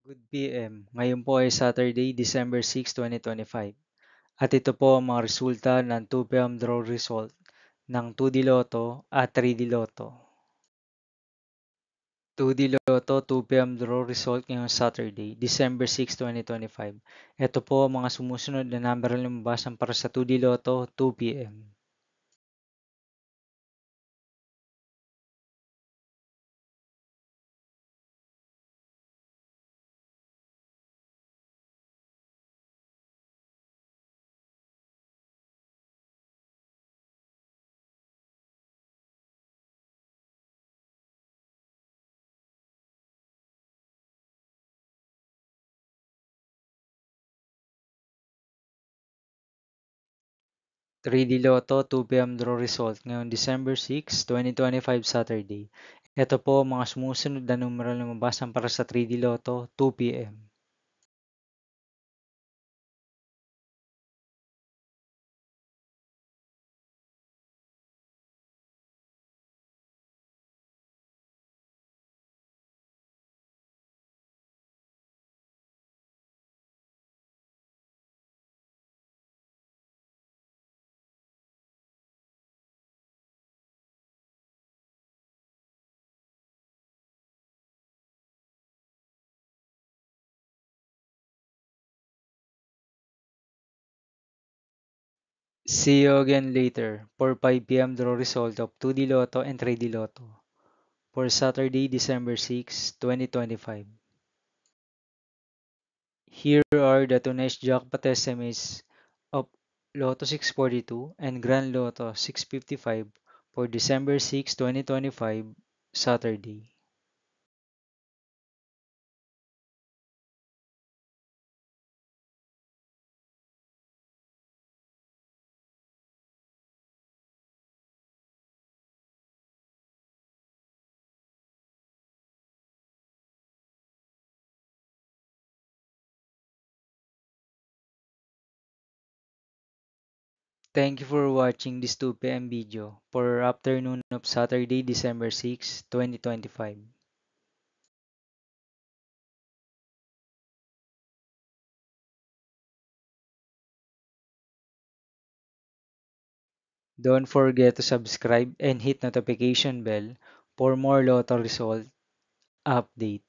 Good PM. Ngayon po ay Saturday, December 6, 2025. At ito po ang mga resulta ng 2 PM draw result ng 2D Lotto at 3D Lotto. 2D Lotto 2 PM draw result ngayong Saturday, December 6, 2025. Ito po ang mga sumusunod na number na lumabasan para sa 2D Lotto 2 PM. 3D Lotto 2 PM draw result ngayong December 6, 2025 Saturday. Ito po ang mga sumusunod na numero na lumabasan para sa 3D Lotto 2 PM. See you again later for 5 PM draw result of 2D Lotto and 3D Lotto for Saturday, December 6, 2025. Here are the tonight's jackpot estimates of Lotto 642 and Grand Lotto 655 for December 6, 2025, Saturday. Thank you for watching this 2 PM video for afternoon of Saturday, December 6, 2025. Don't forget to subscribe and hit notification bell for more Lotto result update.